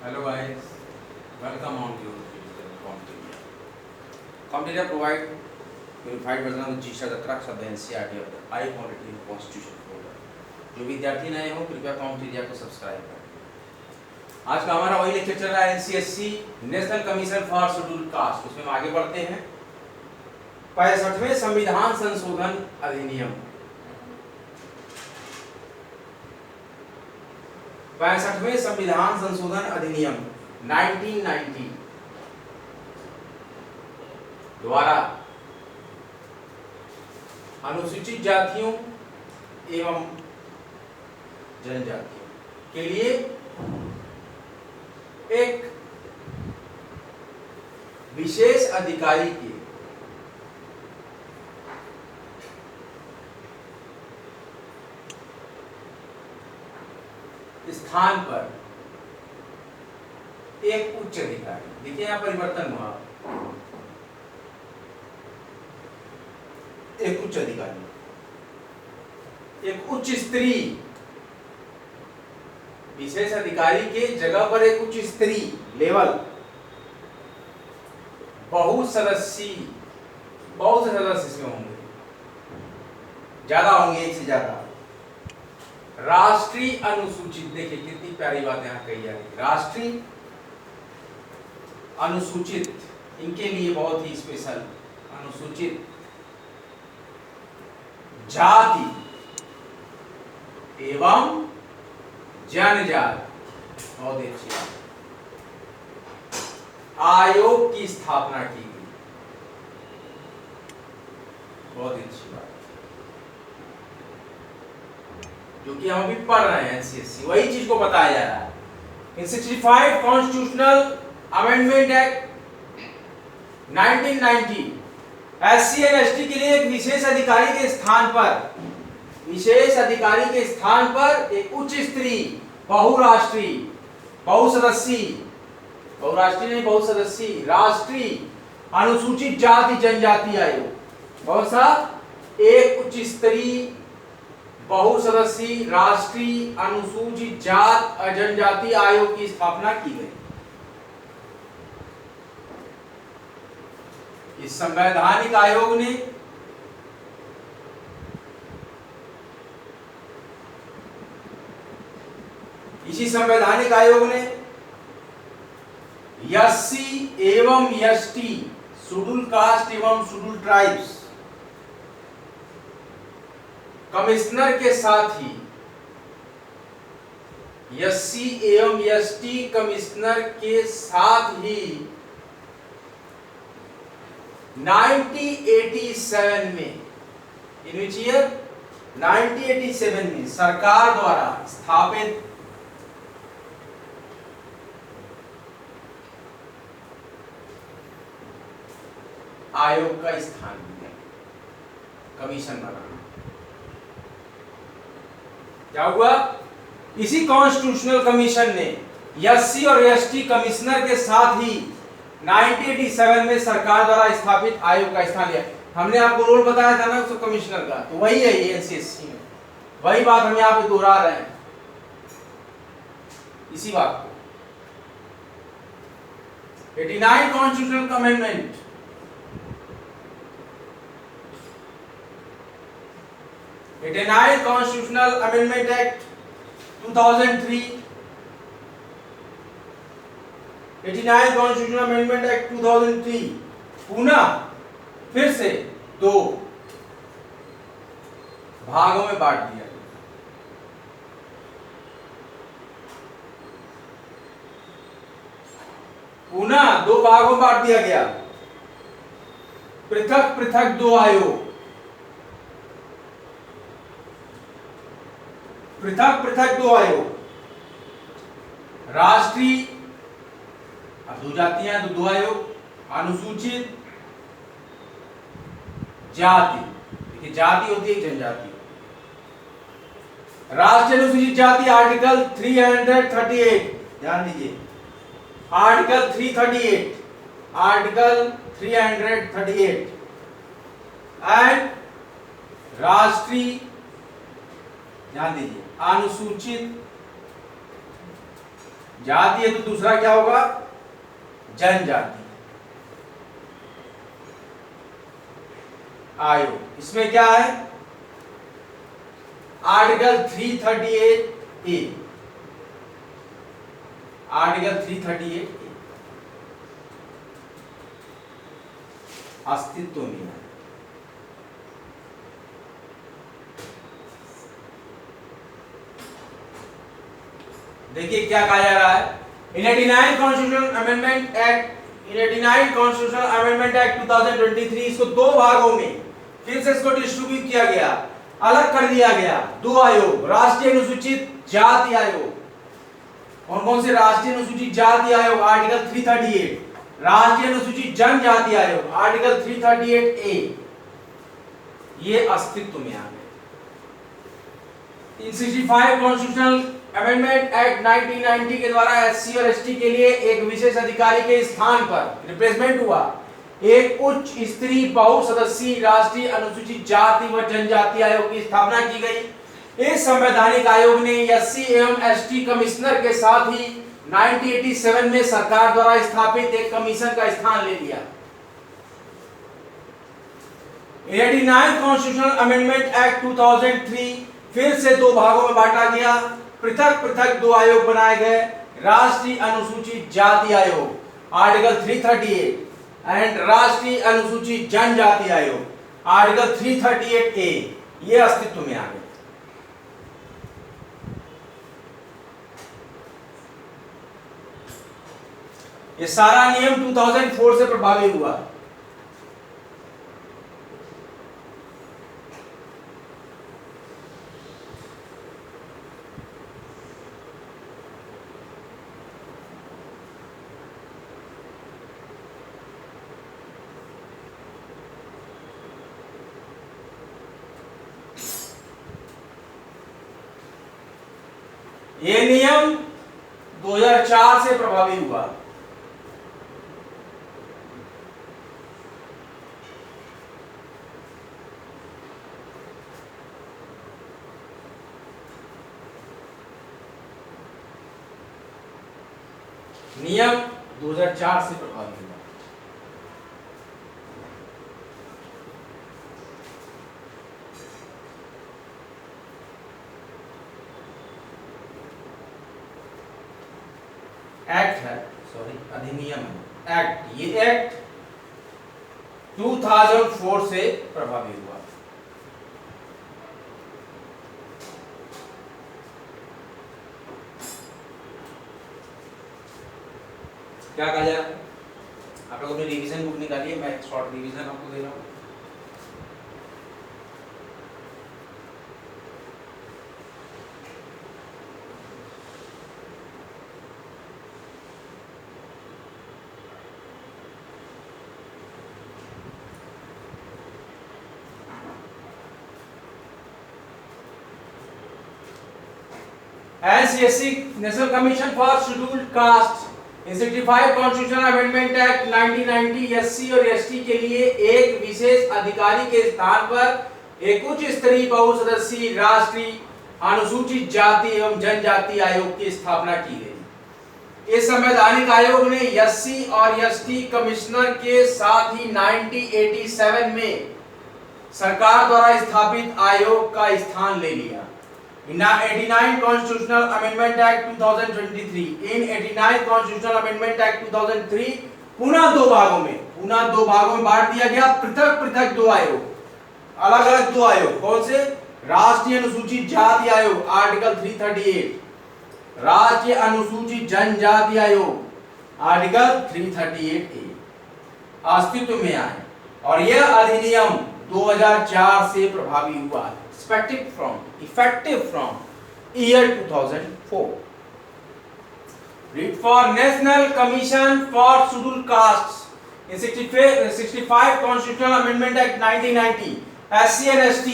Hello guys, welcome on your digital Compedia. Compedia provide unified version of the GSA, the crux of the NCERT of the high quality constitution folder. जो विद्यार्थी नए हो कृपया कॉम्पिडिया को subscribe करें। आज का हमारा वही लेक्चर चल रहा है NCSC national commission for schedule caste. उसमें हम आगे बढ़ते हैं। 65वें संविधान संशोधन अधिनियम 65वें संविधान संशोधन अधिनियम 1990 द्वारा अनुसूचित जातियों एवं जनजातियों के लिए एक विशेष अधिकारी के स्थान पर एक उच्च अधिकारी, देखिए यहां परिवर्तन हुआ, एक उच्च अधिकारी, एक उच्च स्त्री, विशेष अधिकारी के जगह पर एक उच्च स्त्री लेवल, बहुत से सदस्य इसमें होंगे, ज्यादा होंगे, एक से ज्यादा। राष्ट्रीय अनुसूचित, देखिए कितनी प्यारी बात यहाँ कही जा रही है, राष्ट्रीय अनुसूचित, इनके लिए बहुत ही स्पेशल अनुसूचित जाति एवं जनजाति, बहुत अच्छी बात, आयोग की स्थापना की गई, बहुत अच्छी बात, जो कि हम अभी पढ़ रहे हैं एनसीएससी, वही चीज को बताया जा रहा है। इन 65 constitutional amendment act 1990 SC and ST के लिए एक विशेष अधिकारी के स्थान पर एक उच्च स्त्री, बहुराष्ट्रीय, बहुसदस्यीय राष्ट्रीय अनुसूचित जाति जनजाति आयोग, बहुत सा, एक उच्च स्त्री बहुसदस्यीय राष्ट्रीय अनुसूचित जाति जनजाति आयोग की स्थापना की गई। इस संवैधानिक आयोग ने एससी एवं एसटी, शेड्यूल कास्ट एवं शेड्यूल ट्राइब्स कमिश्नर के साथ ही, एससी एवं एसटी कमिश्नर के साथ ही 1987 में, इन विच ईयर 1987 में सरकार द्वारा स्थापित आयोग का स्थान दिया, कमीशन बना। क्या हुआ? इसी कॉन्स्टिट्यूशनल कमीशन ने एससी और एसटी कमिश्नर के साथ ही 1987 में सरकार द्वारा स्थापित आयोग का स्थान लिया। हमने आपको रोल बताया था ना उसको कमिश्नर का, तो वही है ये एनसीएससी में, वही बात हम यहाँ पे दोहरा रहे हैं, इसी बात को। 89 constitutional amendment, constitutional amendment act 2003, 89 constitutional amendment act 2003 पुनः फिर से दो भागों में बांट दिया, पुनः दो भागों में बांट दिया गया, पृथक पृथक दो आयोग, राष्ट्रीय, अब दो जातियां तो दो आयोग, अनुसूचित जाति, देखिए जाति होती है जनजाति, राष्ट्रीय अनुसूचित जाति आर्टिकल 338, ध्यान दीजिए, आर्टिकल 338 एंड राष्ट्रीय, ध्यान दीजिए, अनुसूचित जाति है तो दूसरा क्या होगा, जनजाति आयोग। इसमें क्या है, आर्टिकल 338A, आर्टिकल 338A अस्तित्व में है। देखिए क्या कहा जा रहा है, इन 89 कॉन्स्टिट्यूशनल अमेंडमेंट एक्ट, इन 89 कॉन्स्टिट्यूशनल अमेंडमेंट एक्ट 2023, इसको दो भागों में फिर से इसको डिस्ट्रीब्यूट किया गया, अलग कर दिया गया। दो आयोग, राष्ट्रीय अनुसूचित जाति आयोग, कौन कौन से राष्ट्रीय अनुसूचित जाति आयोग, आर्टिकल 338, राष्ट्रीय अनुसूचित जनजाति आयोग, आर्टिकल 338A, ये अस्तित्व में आ गए। इन 65 कॉन्स्टिट्यूशनल अमेंडमेंट एक्ट 1990 के द्वारा एससी और एसटी के लिए एक विशेष अधिकारी के स्थान पर रिप्लेसमेंट हुआ, एक उच्च स्तरीय बहुसदस्यीय राष्ट्रीय अनुसूचित जाति व जनजाति आयोग की स्थापना की गई। इस संवैधानिक आयोग ने एससी एवं एसटी कमिश्नर के साथ ही 1987 में सरकार द्वारा स्थापित एक कमीशन का स्थान ले लिया। 89 कॉन्स्टिट्यूशनल अमेंडमेंट एक्ट 2003 फिर से दो भागों में बांटा गया, पृथक पृथक दो आयोग बनाए गए, राष्ट्रीय अनुसूचित जाति आयोग आर्टिकल 338 एंड राष्ट्रीय अनुसूचित जनजाति आयोग आर्टिकल 338A, ये अस्तित्व में आ गए। ये सारा नियम 2004 से प्रभावी हुआ। ये नियम 2004 से प्रभावी हुआ। नियम 2004 से प्रभावी हुआ। एक्ट है, सॉरी अधिनियम है, एक्ट, ये एक्ट 2004 से प्रभावी हुआ। क्या कहा जाए, आप लोग अपनी रिवीजन बुक निकालिए, मैं शॉर्ट रिवीजन आपको दे रहा हूँ। NCSC national commission for scheduled caste in 65 constitutional amendment act 1990 SC और एसटी के लिए एक विशेष अधिकारी के स्थान पर एक उच्च स्तरीय बहुसदस्यीय राष्ट्रीय अनुसूचित जाति एवं जनजाति आयोग की स्थापना की गई। इस संवैधानिक आयोग ने एससी और एसटी कमिश्नर के साथ ही 1987 में सरकार द्वारा स्थापित आयोग का स्थान ले लिया। In 89 Constitutional Amendment Act 2023, in 89 Constitutional Amendment Act 2003 पुनः दो भागों में बांट दिया गया, पृथक पृथक दो आयोग, अलग अलग दो आयोग, कौन से, राष्ट्रीय अनुसूचित जाति आयोग आर्टिकल 338, राष्ट्रीय अनुसूचित जनजाति आयोग आर्टिकल 338A अस्तित्व में आए और यह अधिनियम 2004 से प्रभावी हुआ, effective from year 2004. Read for National Commission for Scheduled Castes in 65 Constitutional Amendment Act 1990 SC and ST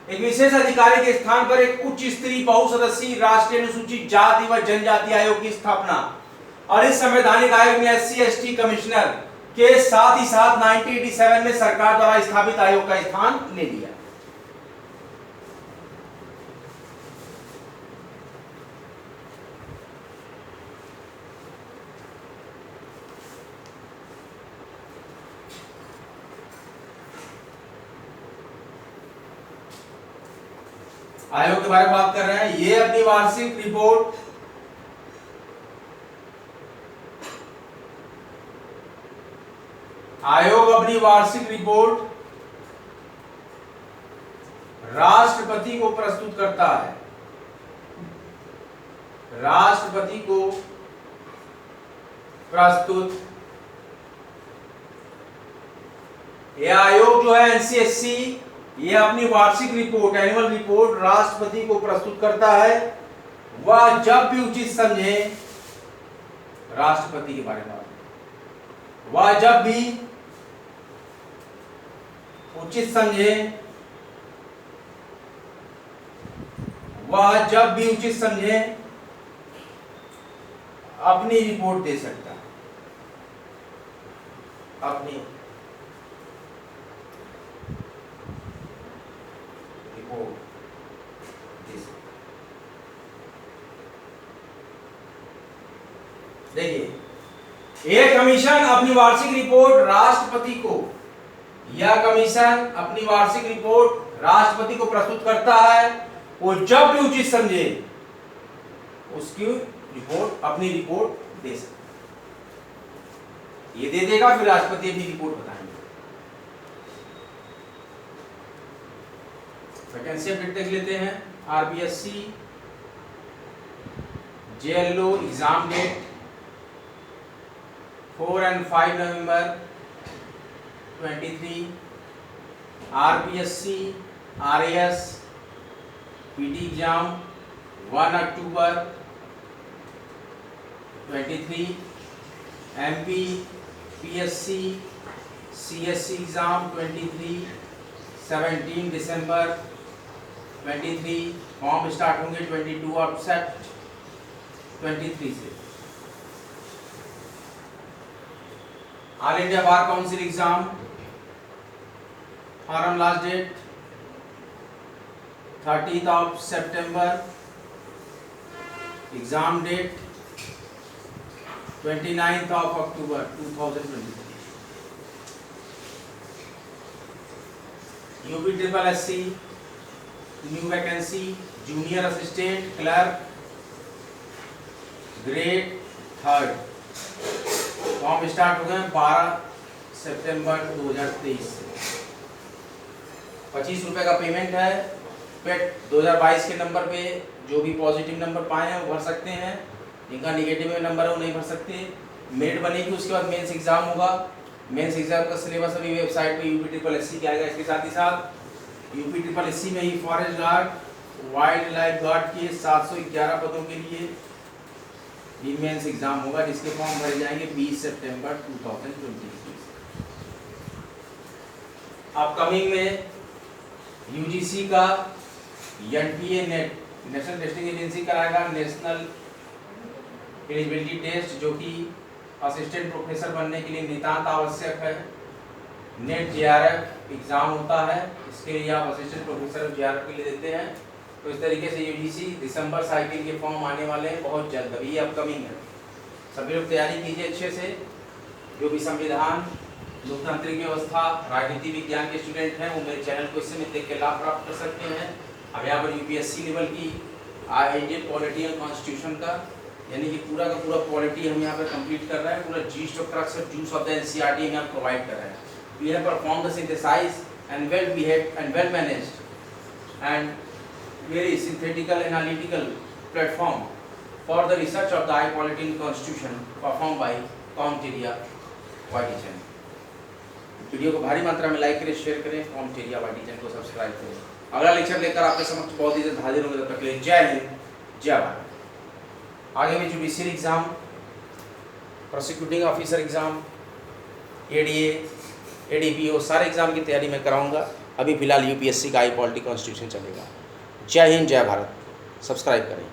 एक विशेष अधिकारी के स्थान पर एक उच्च स्तरीय बहुसदस्यीय राष्ट्रीय अनुसूचित जाति व जनजाति आयोग की स्थापना, और इस संवैधानिक आयोग ने SC/ST कमिश्नर के साथ ही साथ 1987 में सरकार द्वारा स्थापित आयोग का स्थान ले लिया। आयोग के बारे में बात कर रहे हैं। ये अपनी वार्षिक रिपोर्ट आयोग अपनी वार्षिक रिपोर्ट राष्ट्रपति को प्रस्तुत करता है। राष्ट्रपति को प्रस्तुत यह आयोग जो है एनसीएससी, ये अपनी वार्षिक रिपोर्ट एनुअल रिपोर्ट राष्ट्रपति को प्रस्तुत करता है। वह जब भी उचित समझे राष्ट्रपति के बारे में, वह जब भी उचित समझे, वह जब भी उचित समझे अपनी रिपोर्ट दे सकता है। अपनी रिपोर्ट दे सकता। देखिए, यह कमीशन अपनी वार्षिक रिपोर्ट राष्ट्रपति को, यह कमीशन अपनी वार्षिक रिपोर्ट राष्ट्रपति को प्रस्तुत करता है। वो जब भी उचित समझे उसकी रिपोर्ट, अपनी रिपोर्ट दे सकता है। ये दे देगा, फिर राष्ट्रपति अपनी रिपोर्ट बताएंगे। वैकेंसी अपडेट देख लेते हैं। RPSC JLO exam date 4 and 5 नवंबर 23। आरपीएससी आरएएस पीटी एग्जाम 1 अक्टूबर 23। एमपी पीएससी सीएससी एग्जाम 23 17 दिसंबर 23। फॉर्म स्टार्ट होंगे 22 ऑफ सेप्ट 23 से। All India bar council exam form last date 30th of September, exam date 29th of October 2023। UP triple SC new vacancy junior assistant clerk grade 3rd। Form start हो गए 12 सितंबर 2023 से। 25 रुपए का payment है। पेट 2022 के number पे जो भी पॉजिटिव नंबर पाए हैं वो भर सकते हैं, जिनका निगेटिव नंबर है वो नहीं भर सकते। मेरिट बनेगी, उसके बाद मेंस एग्जाम होगा। मेंस एग्जाम का सिलेबस अभी वेबसाइट पे यूपी ट्रिपल एससी के आएगा। इसके साथ ही साथ यूपी ट्रिपल एससी में ही forest guard, wildlife guard के 711 पदों के लिए भी मेंस एग्जाम होगा, जिसके फॉर्म भरे जाएंगे 20 सितंबर 2023। अपकमिंग में यूजीसी का NTA net national testing agency कराएगा नेशनल एलिजिबिलिटी टेस्ट, जो कि असिस्टेंट प्रोफेसर बनने के लिए नितांत आवश्यक है। नेट जेआरएफ एग्जाम होता है, इसके लिए आप असिस्टेंट प्रोफेसर जेआरएफ के लिए देते हैं। तो इस तरीके से यूजीसी दिसंबर साइकिल के फॉर्म आने वाले हैं बहुत जल्द, अभी ये अपकमिंग है। सभी लोग तैयारी कीजिए अच्छे से। जो भी संविधान, लोकतांत्रिक व्यवस्था, राजनीति विज्ञान के स्टूडेंट हैं वो मेरे चैनल को इससे देख के लाभ प्राप्त कर सकते हैं। अब यहाँ पर यूपीएससी लेवल की इंडियन पॉलिटी एंड कॉन्स्टिट्यूशन का यानी कि पूरा का पूरा पॉलिटी हम यहाँ पर कंप्लीट कर रहे हैं। पूरा gist of crux of juice of the NCERT हम यहाँ प्रोवाइड कर रहे हैं। We have performed the synthesize and well behaved and well managed and very synthetical analytical platform for the research of the high polity and constitution perform by कॉम्टेरिया YT channel. Video को भारी मात्रा में like करें, share करें, कॉम्टेरिया YT channel को subscribe करें। अगला लेक्चर लेकर आपके समक्ष बहुत ही जल्द हाजिर होंगे। तब तक के लिए जय हिंद, जय भारत। आगे भी judicial exam, prosecuting officer exam, ADA, ADPO सारे एग्जाम की तैयारी मैं कराऊंगा। अभी फिलहाल यूपीएससी का हाई पॉलिटी कॉन्स्टिट्यूशन चलेगा। जय हिंद, जय भारत। सब्सक्राइब करें।